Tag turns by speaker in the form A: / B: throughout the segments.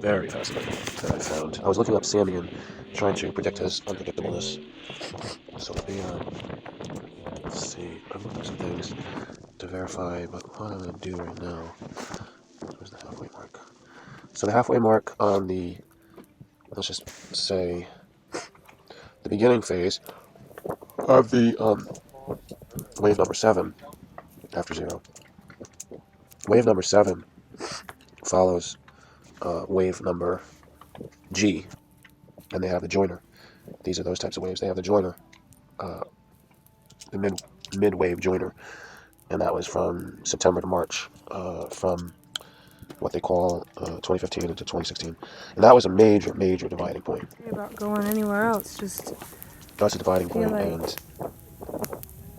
A: very fascinating that I found. I was looking up Samian, trying to predict his unpredictableness. So let's see. I've looked up some things to verify, but what I'm going to do right now, where's the halfway mark? So the halfway mark on the, let's just say, the beginning phase of the wave number 7 after 0. Wave number 7 follows wave number G, and they have the joiner. These are those types of waves. They have the joiner, the mid-wave joiner, and that was from September to March, from what they call 2015 into 2016, and that was a major dividing point.
B: About going anywhere else, just
A: That's a dividing point,
B: like...
A: and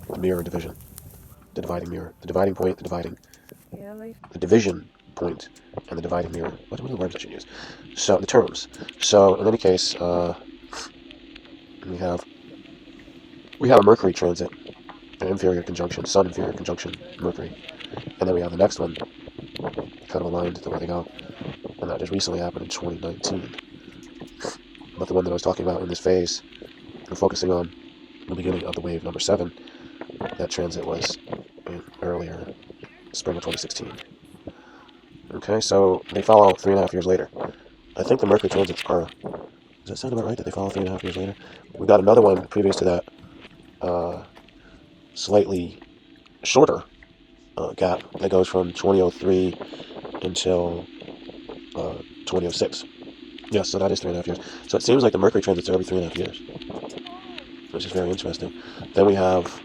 A: the mirror division, the dividing mirror, the dividing point, the dividing, the division point, and the dividing mirror. What are the words I should use? So the terms. So in any case, we have a Mercury transit, an inferior conjunction, Sun inferior conjunction Mercury, and then we have the next one, kind of aligned to where they go, and that just recently happened in 2019. But the one that I was talking about in this phase, I'm focusing on the beginning of the wave number 7. That transit was in earlier spring of 2016. Okay, so they follow 3.5 years later. I think the Mercury transits are. Does that sound about right? That they follow 3.5 years later? We got another one previous to that, slightly shorter gap that goes from 2003 until 2006. Yes, so that is 3.5 years. So it seems like the Mercury transits are every 3.5 years, which is very interesting. Then we have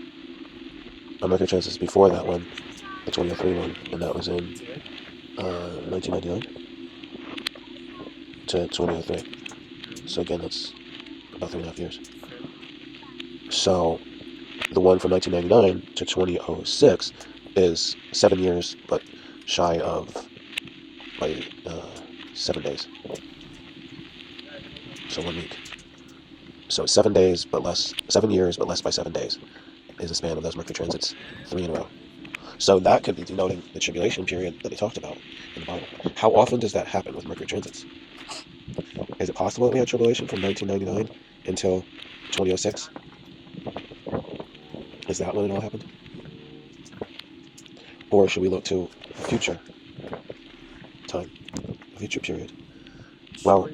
A: a Mercury transits before that one, the 2003 one, and that was in 1999 to 2003. So again, that's about 3.5 years. So the one from 1999 to 2006 is 7 years, but shy of by 7 days. So 1 week. So 7 days, but less. 7 years, but less by 7 days is the span of those Mercury transits, 3 in a row. So that could be denoting the tribulation period that they talked about in the Bible. How often does that happen with Mercury transits? Is it possible that we had tribulation from 1999 until 2006? Is that when it all happened? Or should we look to future time, a future period? Well,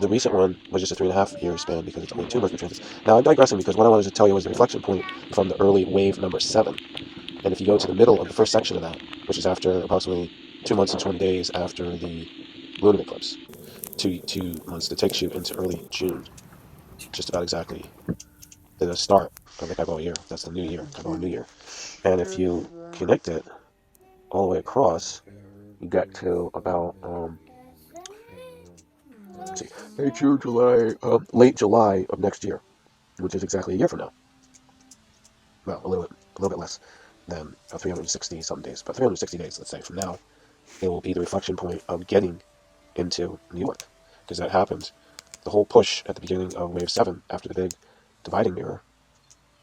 A: the recent one was just a 3.5 year span because it's only 2 Mercury transits. Now I'm digressing because what I wanted to tell you was the reflection point from the early wave number 7. And if you go to the middle of the first section of that, which is after approximately 2 months and 20 days after the lunar eclipse, two months, that takes you into early June, just about exactly the start of the Keyboa year. That's the new year, Keyboa New Year. And if you connect it all the way across, you get to about late July of next year, which is exactly a year from now. Well, a little bit less than 360 some days, but 360 days, let's say, from now, it will be the reflection point of getting into New York, because that happened. The whole push at the beginning of Wave 7, after the big dividing mirror,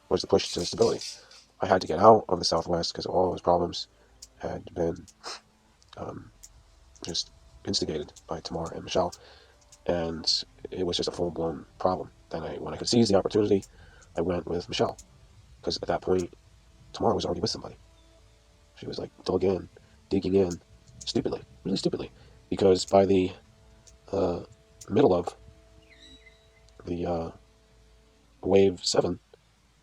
A: was the push to stability. I had to get out of the Southwest because all those problems had been just instigated by Tamar and Michelle, and it was just a full-blown problem. Then when I could seize the opportunity, I went with Michelle, because at that point, Tamar was already with somebody. She was like digging in, stupidly, really stupidly, because by the middle of the Wave 7,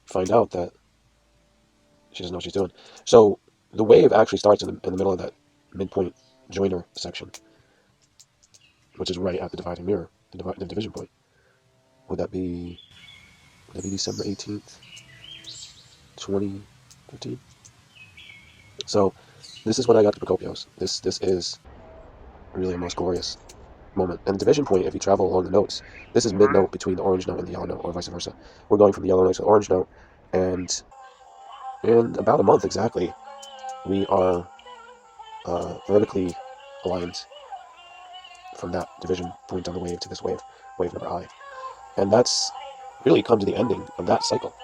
A: find out that she doesn't know what she's doing. So the wave actually starts in the middle of that midpoint joiner section, which is right at the dividing mirror, the division point. Would that be December 18th, 2015? So this is when I got to Procopios. This is really a most glorious moment. And the division point, if you travel along the notes, this is mid-note between the orange note and the yellow note, or vice versa. We're going from the yellow note to the orange note, and in about a month exactly, we are vertically aligned from that division point on the wave to this wave number I. And that's really come to the ending of that cycle,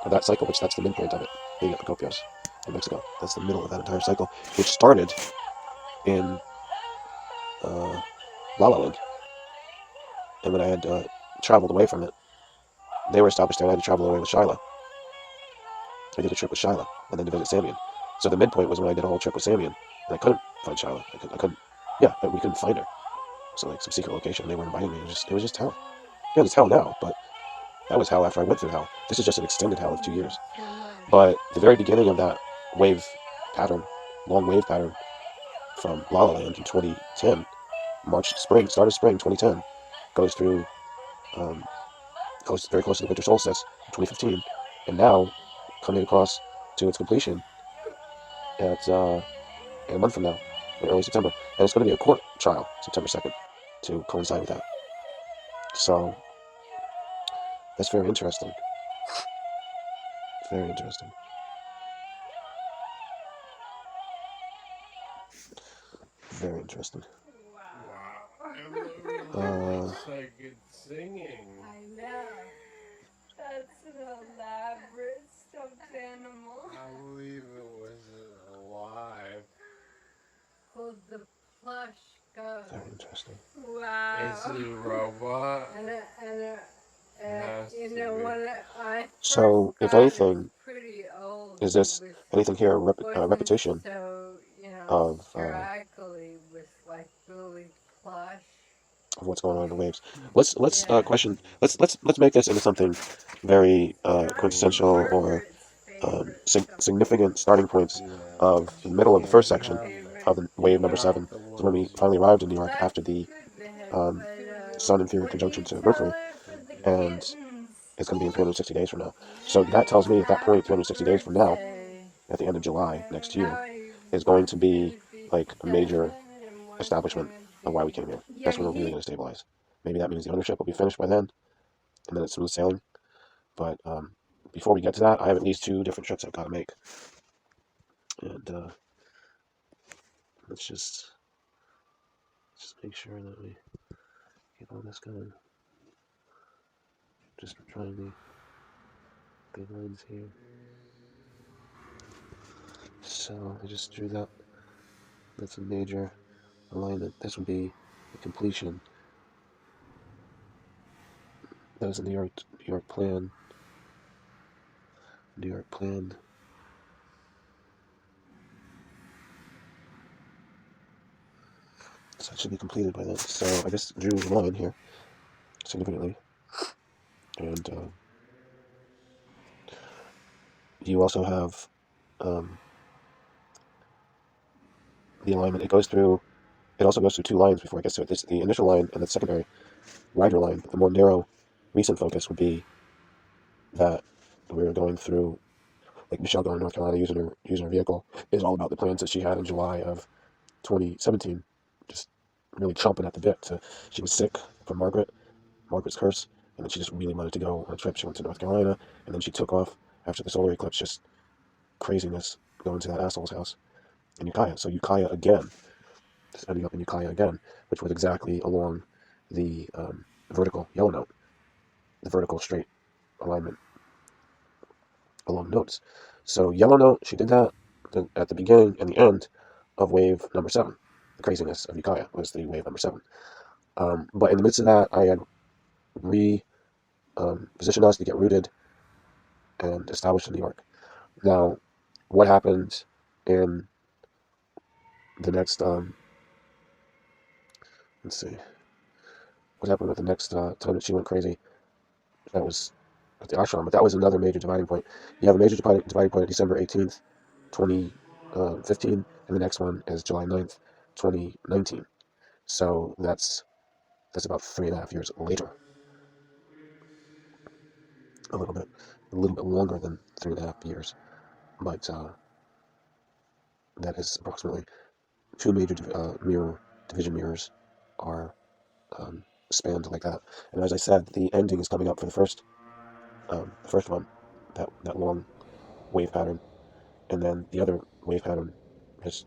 A: which that's the midpoint of it, being at Procopios in Mexico. That's the middle of that entire cycle, which started in La La Land. And when I had traveled away from it, they were established there, and I had to travel away with Shyla. I did a trip with Shyla, and then to visit Samian. So the midpoint was when I did a whole trip with Samian, and I couldn't find Shyla. I couldn't, yeah, we couldn't find her. So like some secret location, they were inviting me. It was just hell. Yeah, it's hell now, but that was hell after I went through hell. This is just an extended hell of 2 years. But the very beginning of that wave pattern, long wave pattern from La La Land in 2010, start of spring 2010, goes through, goes very close to the winter solstice in 2015, and now coming across to its completion at a month from now, in early September, and it's going to be a court trial, September 2nd, to coincide with that. So that's very interesting. Very interesting. Very interesting.
C: Wow. So good singing.
B: I know. That's an elaborate stuffed animal.
C: I believe it was alive.
B: Called the plush ghost.
A: Very interesting.
B: Wow.
C: It's a robot.
B: You know what?
A: So, if anything,
B: pretty old.
A: is this anything here a repetition
B: So,
A: of
B: with like really plush.
A: of what's going on in the waves? Let's question. Let's make this into something very quintessential or significant starting points of the middle of the first section of the wave number 7 is when we finally arrived in New York after the Sun inferior conjunction to Mercury, and it's going to be in 360 days from now. So that tells me at that point, 360 days from now, at the end of July next year, is going to be like a major establishment of why we came here. That's when we're really going to stabilize. Maybe that means the ownership will be finished by then, and then it's smooth sailing. But before we get to that, I have at least 2 different trips I've got to make. And let's just make sure that we get all this going. Just trying the good lines here. So I just drew that. That's a major alignment. This would be the completion. That was a New York plan. New York plan. So it should be completed by then. So I just drew the line here significantly. And you also have the alignment. It also goes through 2 lines before it gets to it. This the initial line and the secondary wider line. The more narrow recent focus would be that we were going through, like Michelle going to North Carolina using her vehicle is all about the plans that she had in July of 2017, just really chomping at the bit. She was sick from Margaret's curse, and then she just really wanted to go on a trip. She went to North Carolina, and then she took off after the solar eclipse, just craziness, going to that asshole's house in Ukiah. So Ukiah again, just ending up in Ukiah again, which was exactly along the vertical yellow note, the vertical straight alignment along notes. So yellow note, she did that at the beginning and the end of wave number 7. The craziness of Ukiah was the wave number 7. But in the midst of that, I had positioned us to get rooted and established in New York. Now, what happened in the next, let's see, what happened with the next time that she went crazy? That was at the ashram, but that was another major dividing point. You have a major dividing point at December 18th, 2015, and the next one is July 9th, 2019. So that's about 3.5 years later. A little bit longer than 3.5 years, but that is approximately 2 major division mirrors are spanned like that. And as I said, the ending is coming up for the first one, that long wave pattern, and then the other wave pattern just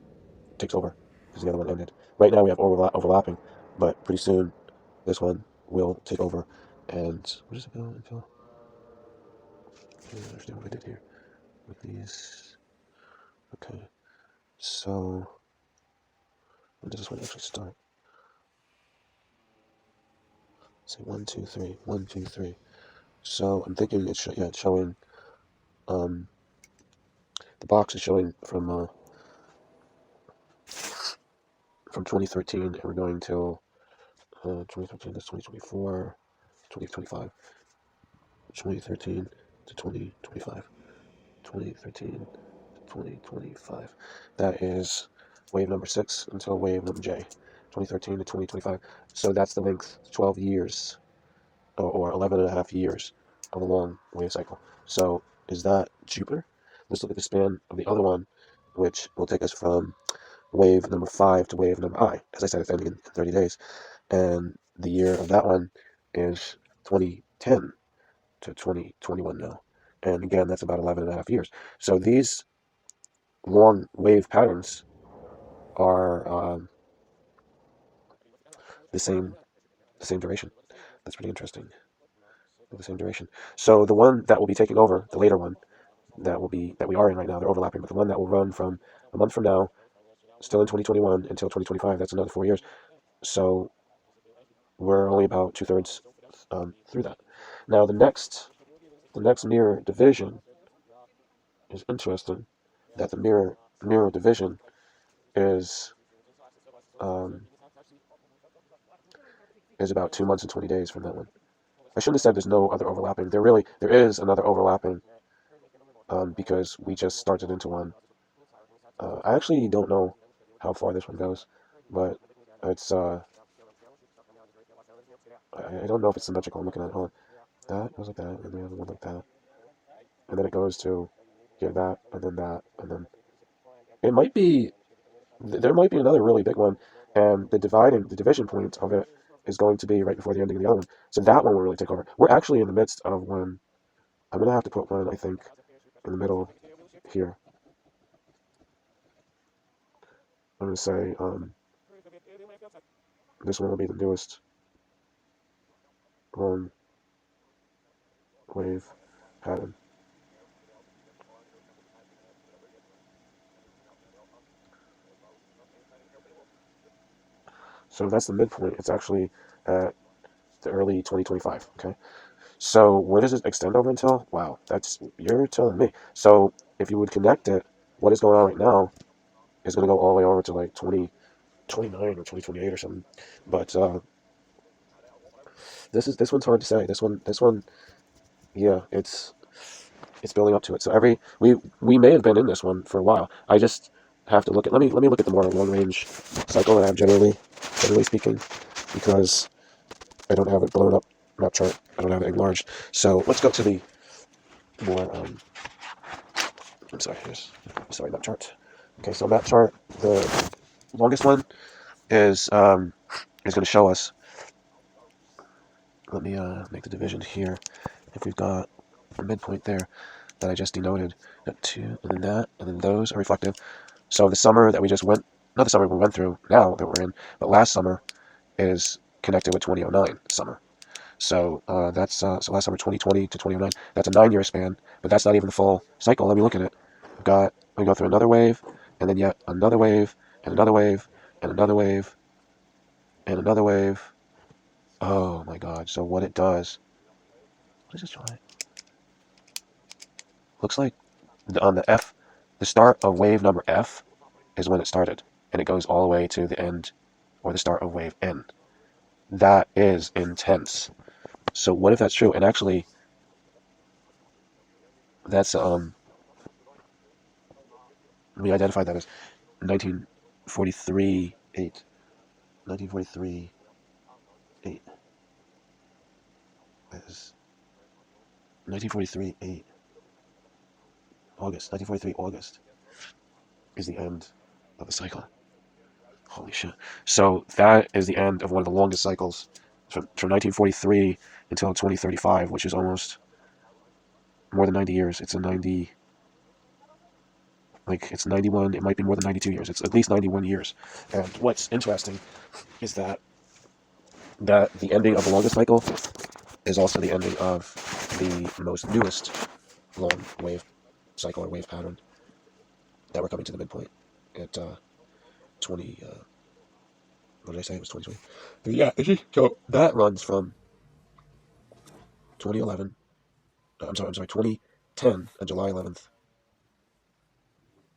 A: takes over because the other one ended. Right now we have overlapping, but pretty soon this one will take over. And what does it go until? I don't understand what I did here with these. Okay, so when does this one actually start? say 1, 2, 3, 1, 2, 3. So I'm thinking it's showing. The box is showing from 2013, and we're going till 2013. That's 2024, 2025, 2013 to 2025, 2013 to 2025. That is wave number 6 until wave number J, 2013 to 2025. So that's the length, 12 years, or 11 and a half years of a long wave cycle. So is that Jupiter? Let's look at the span of the other one, which will take us from wave number 5 to wave number I. As I said, it's ending in 30 days. And the year of that one is 2010 to 2021 now. And again, that's about 11 and a half years. So these long wave patterns are the same duration. That's pretty interesting. The same duration. So the one that will be taking over, the later one, that we are in right now, they're overlapping, but the one that will run from a month from now, still in 2021 until 2025, that's another 4 years. So we're only about 2/3 through that. Now the next mirror division is interesting. That the mirror division is um, is about 2 months and 20 days from that one. I shouldn't have said there's no other overlapping. There is another overlapping, because we just started into one. I actually don't know how far this one goes, but it's I don't know if it's symmetrical. I'm looking at it. Hold on. That goes like that, and the other one like that, and then it goes to here that, and then it might be. There might be another really big one, and the division point of it is going to be right before the ending of the other one. So that one will really take over. We're actually in the midst of one. I'm gonna have to put one, I think, in the middle here. I'm gonna say this one will be the newest long wave pattern. So that's the midpoint. It's actually at the early 2025. Okay. So where does it extend over until? Wow, you're telling me. So if you would connect it, what is going on right now is going to go all the way over to like 2029 or 2028 or something. But this one's hard to say. This one, yeah, it's building up to it. So we may have been in this one for a while. I just have to look at. Let me look at the more long range cycle that I have generally speaking, because I don't have it blown up map chart. I don't have it enlarged. So let's go to the more. I'm sorry. Map chart. Okay, so map chart. The longest one is going to show us. Let me make the division here. If we've got a midpoint there that I just denoted, that 2, and then that, and then those are reflective. So the summer that we just went, not the summer we went through now that we're in, but last summer is connected with 2009 summer. So that's so last summer 2020 to 2009. That's a 9-year span, but that's not even the full cycle. Let me look at it. We go through another wave, and then yet another wave, and another wave, and another wave, and another wave. Oh my God! So what it does? What is this try? Looks like on the F, the start of wave number F is when it started, and it goes all the way to the end, or the start of wave N. That is intense. So what if that's true? And actually, that's we identified that as 1943 8. 1943 8 is 1943 8 August. 1943 August is the end of the cycle. Holy shit! So that is the end of one of the longest cycles from 1943 until 2035, which is almost more than 90 years. It's a 90. Like, it's 91, it might be more than 92 years. It's at least 91 years. And what's interesting is that the ending of the longest cycle is also the ending of the most newest long wave cycle or wave pattern that we're coming to the midpoint at 20. What did I say? It was 2020. But yeah, so that runs from 2011. I'm sorry, 2010 on July 11th,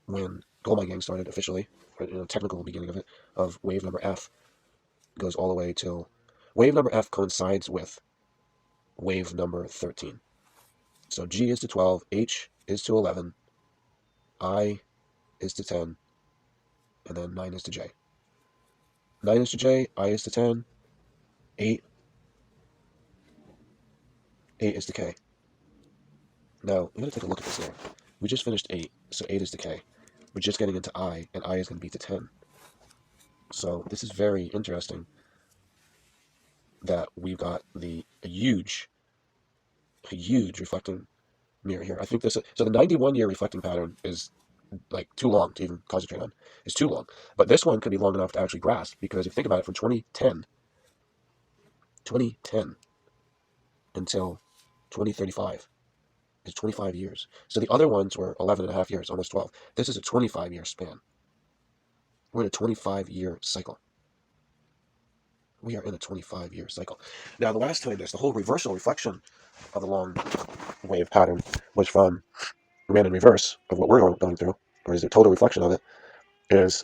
A: when Gold Mine Gang started officially, or technical beginning of it, of wave number F, goes all the way till wave number F coincides with wave number 13. So G is to 12, H is to 11, I is to 10, and then 9 is to J. 9 is to J, I is to 10, 8 is to K. Now, we're going to take a look at this here. We just finished 8, so 8 is to K. We're just getting into I, and I is going to be to 10. So this is very interesting that we've got a huge reflecting mirror here. I think this, so the 91-year reflecting pattern is like too long to even concentrate on. It's too long. But this one could be long enough to actually grasp, because if you think about it, from 2010 until 2035 is 25 years. So the other ones were 11 and a half years, almost 12. This is a 25-year span. We're in a 25-year cycle. We are in a 25-year cycle. Now, the last time the whole reversal reflection of the long wave pattern was ran in reverse of what we're going through, or is a total reflection of it, is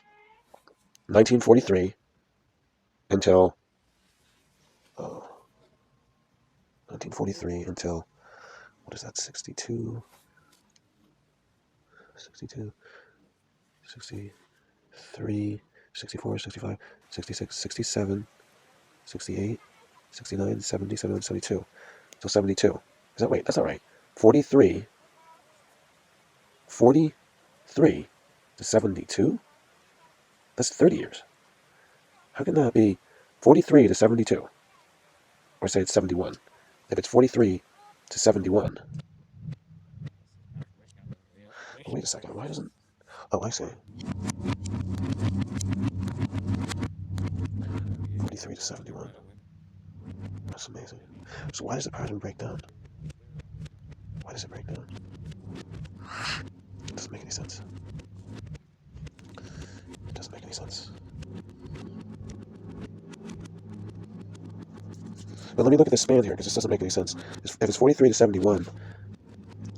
A: 1943 until 1943 until, what is that, 62, 63, 64, 65, 66, 67, 68, 69, 70, 71, 72. So 72. Is that, wait, that's not right. 43 to 72? That's 30 years. How can that be 43 to 72? Or say it's 71. If it's 43 to 71. Oh, wait a second. Why doesn't... Oh, I see. 43 to 71. That's amazing. So why does the pattern break down? Why does it break down? It doesn't make any sense. It doesn't make any sense. But let me look at the span here, because this doesn't make any sense. If it's 43 to 71,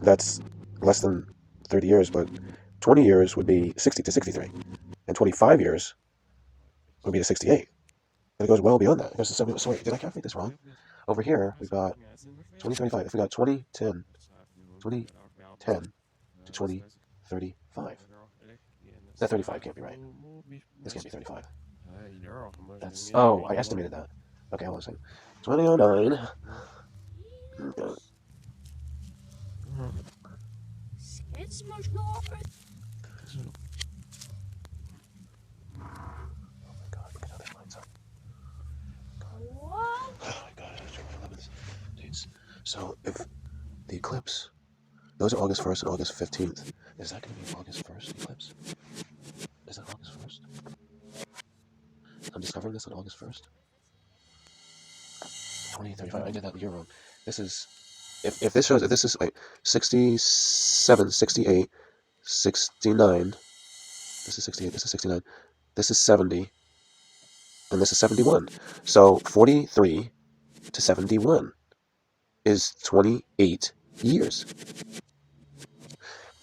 A: that's less than 30 years, but 20 years would be 60 to 63. And 25 years would be to 68. And it goes well beyond that. It goes to 70. So wait, did I calculate this wrong? Over here, we've got 2035. If we got 2010 to 2035. That 35 can't be right. This can't be 35. That's, oh, I estimated that. Okay, hold on a second. 2009. Okay.
D: It's much more.
A: Oh my god, look at how that lines up.
D: What?
A: Oh my god, I was trying to remember this dates. So if the eclipse, those are August 1st and August 15th. Is that going to be August 1st eclipse? Is that August 1st? I'm discovering this on August 1st. 2035. I did that year wrong. This is, if this shows, if this is like 67, 68, 69, this is 68, this is 69, this is 70, and this is 71. So 43 to 71 is 28 years.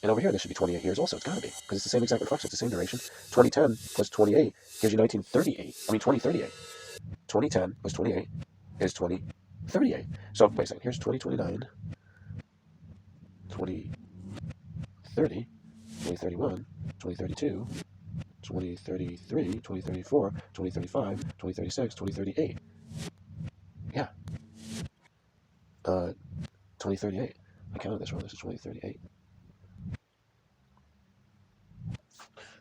A: And over here, this should be 28 years also. It's got to be, because it's the same exact reflection. It's the same duration. 2010 plus 28 gives you 1938. I mean, 2038. 2010 plus 28 is 2038. So, wait a second. Here's 2029, 2030, 2031, 2032, 2033, 2034, 2035, 2036, 2038. Yeah. 2038. I counted this wrong. This is 2038.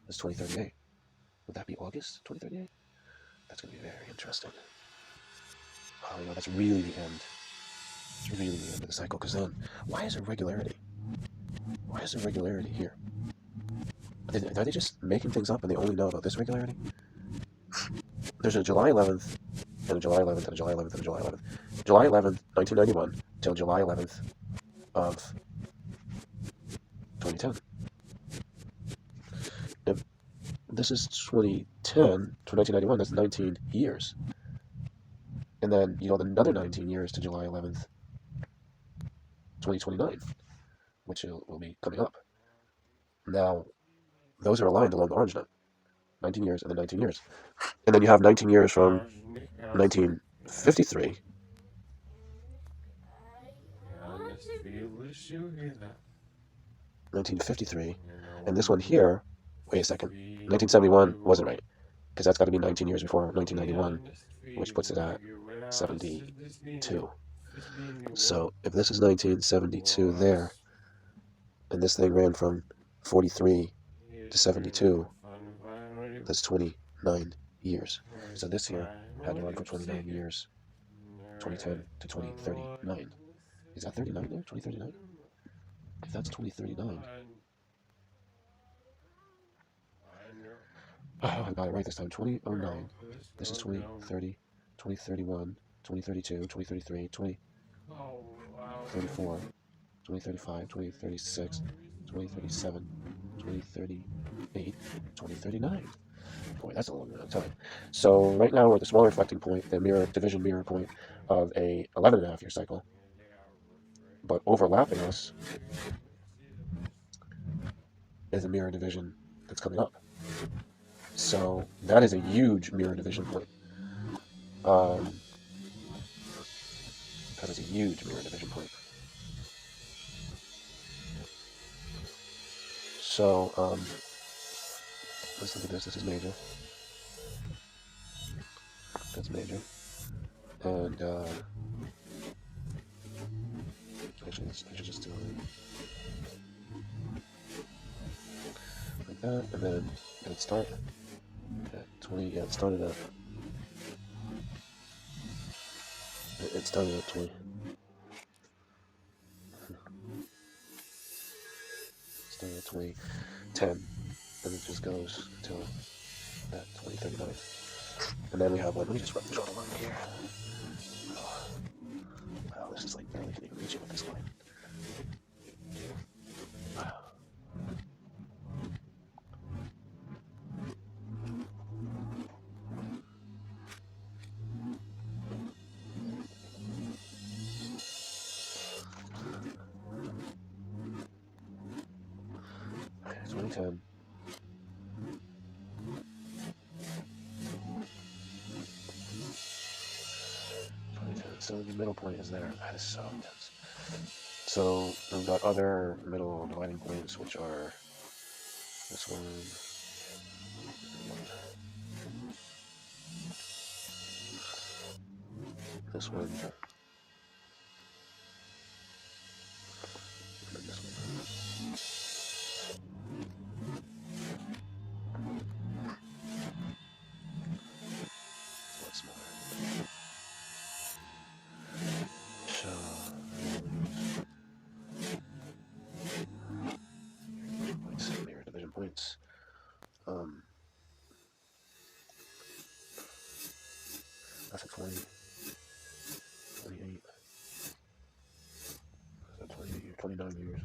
A: This is 2038. Would that be August 2038? That's going to be very interesting. Oh, that's really the end. It's really the end of the cycle. Because then, why is there regularity? Why is there regularity here? Are they just making things up and they only know about this regularity? There's a July 11th, and a July 11th, and a July 11th, and a July 11th. July 11th, 1991, till July 11th of 2010. Now, this is 2010 to 1991, that's 19 years. And then, another 19 years to July 11th 2029, which will be coming up. Now, those are aligned along the orange now. 19 years and then 19 years. And then you have 19 years from 1953. 1953. And this one here, wait a second. 1971 wasn't right, because that's got to be 19 years before 1991, which puts it at 72. So if this is 1972 there, and this thing ran from 43 to 72, that's 29 years. So this here had to run for 29 years, 2010 to 2039. Is that 39 there? 2039? If that's 2039, oh, I got it right this time. 2009. This is 2030, 2031, 2032, 2033, 2034, 2035, 2036, 2037, 2038, 2039. Boy, that's a long amount of time. So right now we're at the small reflecting point, the division mirror point of a 11.5 year cycle. But overlapping us is a mirror division that's coming up. So that is a huge mirror division point. That is a huge mirror division point. So let's look at this. This is major. That's major. And actually, I should just do it like that, and then it start at 20. Yeah, it started at. It started at 20. Started at 2010, and it just goes until at 2039. And then we have one. Let me just draw the line here. Oh, wow, this is like barely can even reach it with this line. Wow. Okay, 2010. So the middle point is there. That is so intense. So we've got other middle dividing points, which are this one, this one, and then this one. It's a lot smaller. So mirror division points. That's a 20, 28, 29 years.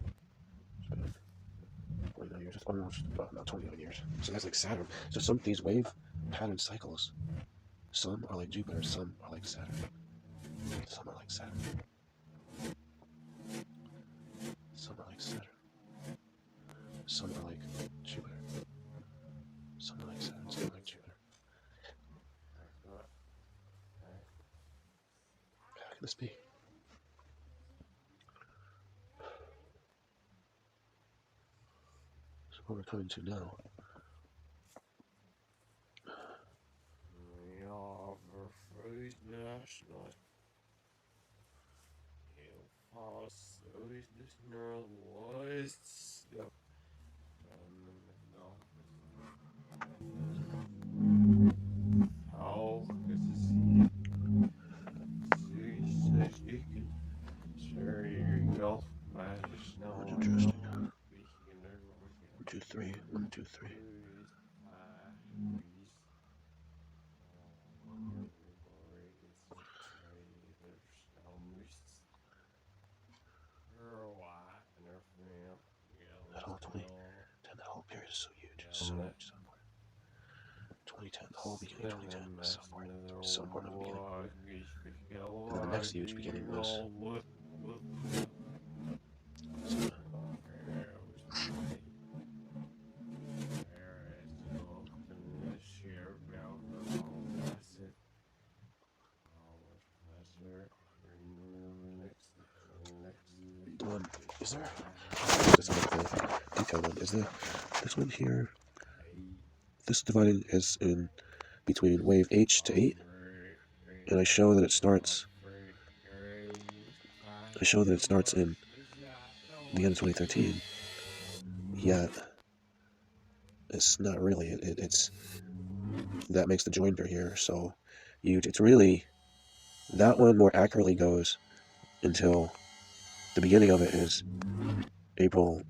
A: 29 years, it's almost not 29 years. So that's like Saturn. So some of these wave pattern cycles, some are like Jupiter, some are like Saturn. Some are like Saturn. Some are like Saturn. Some are like Jupiter. Some are like Saturn, some are like Jupiter. How can this be? So what we're coming to now. Interesting. 1, 2, 3. 1, 2, 3. That whole 2010, that whole period is so huge. It's so huge, so important. 2010, the whole beginning of 2010 was so important. It was so important at the beginning. And then the next huge beginning was The one, is there? This one, the detailed one. Is there? This one here. This dividing is in between wave H to 8, and I show that it starts. I show that it starts in the end of 2013. Yet it's not really. It's that makes the joinder here so huge. It's really that one more accurately goes until the beginning of it is April.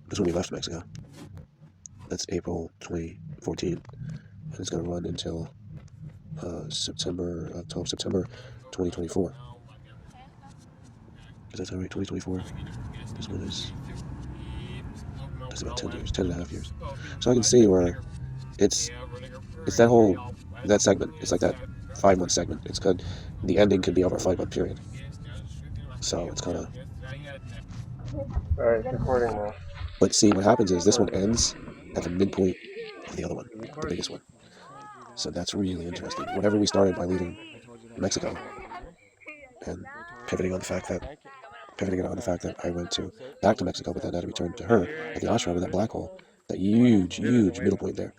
A: This is when we left Mexico. That's April 2014, and it's going to run until September 2024. Is that right? 2024. This one is. That's about 10 years, 10 and a half years. So I can see where it's that segment. It's like that 5-month segment. It's good. The ending could be over a 5-month period. So it's kind of.
E: Alright, it's recording now.
A: But see, what happens is this one ends at the midpoint of the other one, the biggest one. So that's really interesting. Whatever we started by leaving Mexico and pivoting on the fact that I went back to Mexico, but then I had to return to her at the ashram with that black hole, that huge middle point there,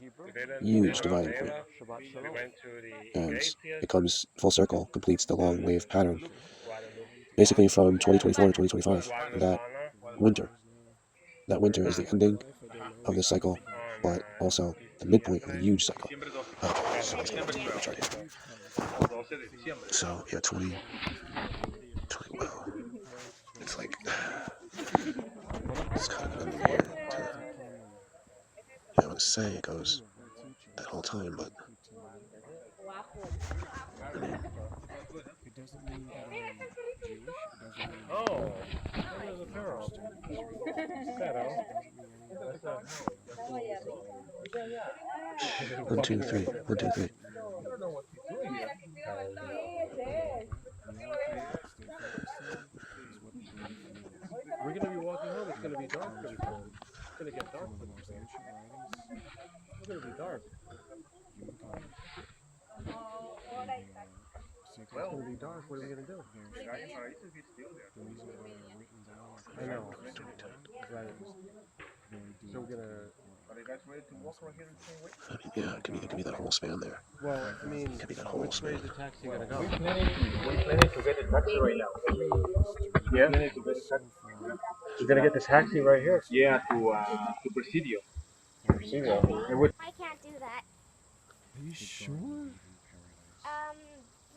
A: huge dividing point, and it comes full circle, completes the long wave pattern, basically from 2024 to 2025. That winter is the ending of the cycle, but also the midpoint of the huge cycle. Okay, so let's get into the chart here. So yeah, 20, wow. It's like it's kind of an ending here. I want to say it goes that whole time, but I mean,
E: Oh, there's a pharaoh. Pharaoh.
A: one, two, three.
E: We're gonna be walking home. It's gonna be dark pretty soon. It's gonna get dark. It's gonna be dark. It's gonna be dark. What are we gonna do? I know. Right. So we're gonna. Are you guys ready to walk right here the same way?
A: I mean, yeah, it could be that whole span there.
E: Well, I mean,
A: It could be that whole
E: which way
A: span.
E: is the taxi gonna go?
F: We're planning to get the taxi right now.
E: Yeah.
F: We're planning to get the taxi.
E: We're gonna get the taxi right here.
F: Yeah, to Presidio.
E: Presidio. And which?
D: I can't do that.
C: Are you sure?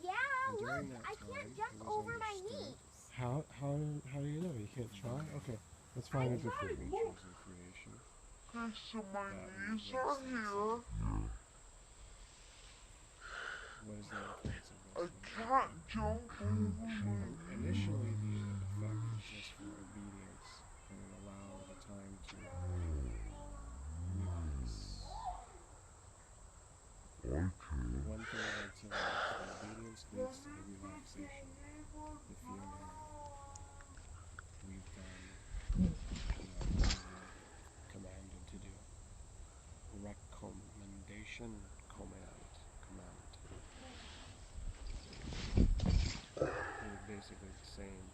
D: Yeah, look, I can't jump over my knees.
C: How do you know? You can't try? Okay, let's find a different creation.
G: So my knees are here.
C: What is the influence of
G: I
C: this?
G: can't jump over my
C: Initially, the effect is just for obedience, and it allows the time to release. One thing I would say is the obedience leads to the relaxation, the feeling we've done, commanded to do. Recommendation, command. They're basically the same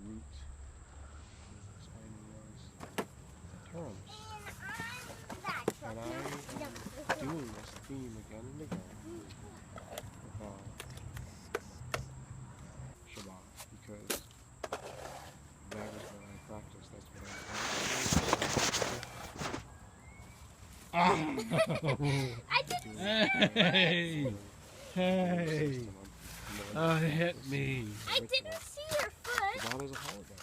C: root terms. And I am doing this theme again and again about Shabbat because that is what I practice. That's what
D: I didn't.
C: Hey! Oh, it hit me.
D: I didn't see your foot.
C: Shabbat is a holiday.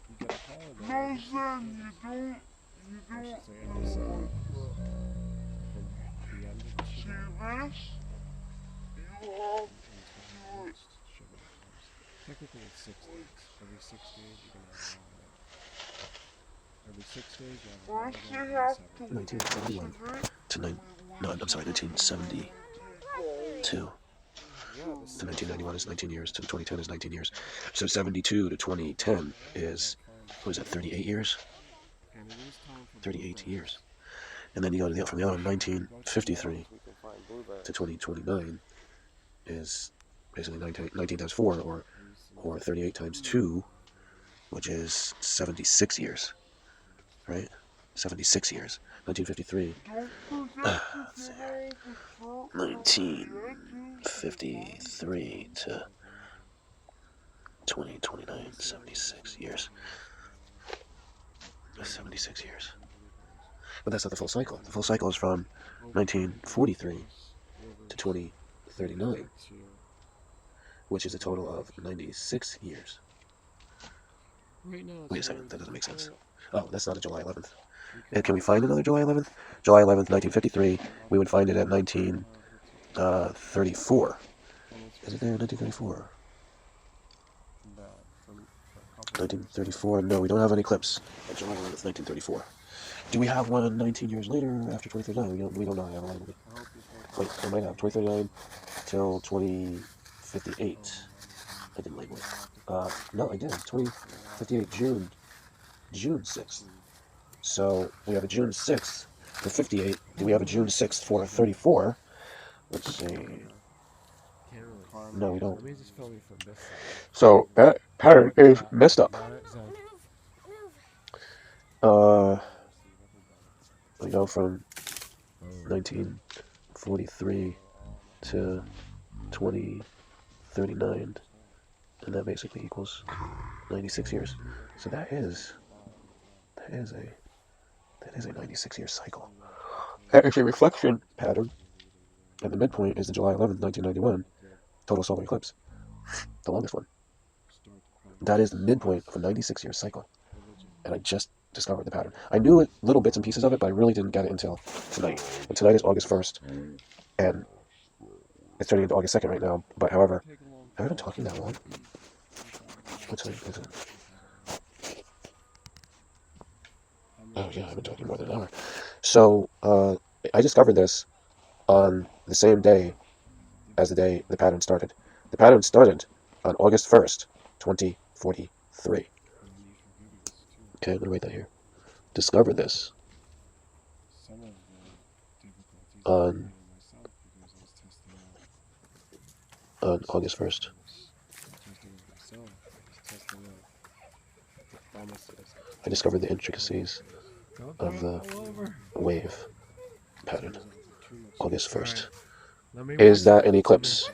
C: You get a holiday.
G: No, son, you
C: I
G: don't
C: should say every Sunday. From the end of the
G: see
C: Shabbat
G: this. You have
C: until the next Shabbat comes. Technically it's 6 days. Every 6 days you can have a holiday. Every 6 days you have a
G: first you
C: holiday.
G: have to
A: 1971 to 1972. To 1991 is 19 years. To 2010 is 19 years. So 72 to 2010 is, what is that, 38 years?
C: And it is time for
A: 38 years. And then you go to from the other 1953 to 2029 is basically 19 times 4, or 38 times 2, which is 76 years, right? 76 years. 1953.
G: Don't forget
A: Let's
G: to
A: see
G: get
A: here.
G: all the truck around the edges.
A: 1953 to 2029, 76 years. 76 years. But that's not the full cycle. The full cycle is from 1943 to 2039, which is a total of 96 years.
C: Right now,
A: Wait a second, that doesn't make sense.
C: full
A: Oh, that's not a July 11th.
C: because
A: Can we find another July 11th? July 11th, 1953. We would find it at 1934. Is it there? 1934.
C: that from a couple
A: 1934. No, we don't have an eclipse on July 11th, 1934. Do we have one 19 years later after 2039? We don't know. I have a lot of
C: I hope you think
A: Wait, I might have 2039 till 2058. I didn't label it. No, I did. 2058 June 6th. So we have a June 6th for 58. Do we have a June 6th for 34? Let's see.
C: can't really farm.
A: No, we don't.
C: Let me just film you from this side.
A: So that pattern is messed up.
C: Got it? So,
A: We go from 1943 to 2039, and that basically equals 96 years. So that is a 96-year cycle. That is a reflection pattern, and the midpoint is the July 11th, 1991 total solar eclipse, the longest one. That is the midpoint of a 96-year cycle, and I just discovered the pattern. I knew it, little bits and pieces of it, but I really didn't get it until tonight. And tonight is August 1st, and it's turning into August 2nd right now. But however, have I been talking that long? What time is it? Oh yeah, I've been talking more than an hour. So I discovered this on the same day as the day the pattern started. The pattern started on August 1st, 2043. Okay, I'm gonna write that here. Discovered this
C: some of the difficulties
A: on
C: myself because I was testing out.
A: August 1st.
C: Testing it myself. Testing out.
A: I discovered the intricacies of the wave pattern. August 1st. Is that an eclipse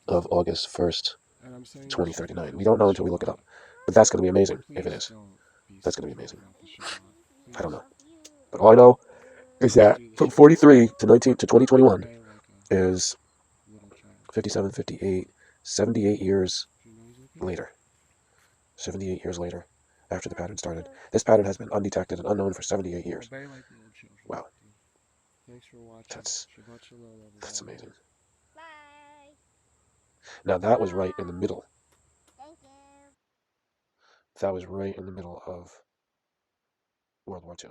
A: of August 1st, 2039? We don't know until we look it up. But that's going to be amazing if it is. That's going to be amazing. I don't know. But all I know is that from 43 to 2021 is 57, 58, 78 years later. 78 years later, after the pattern started. This pattern has been undetected and unknown for 78 years. Wow.
C: Thanks for watching.
A: That's amazing.
D: Bye.
A: Now that was right in the middle.
D: Thank you.
A: That was right in the middle of World War II.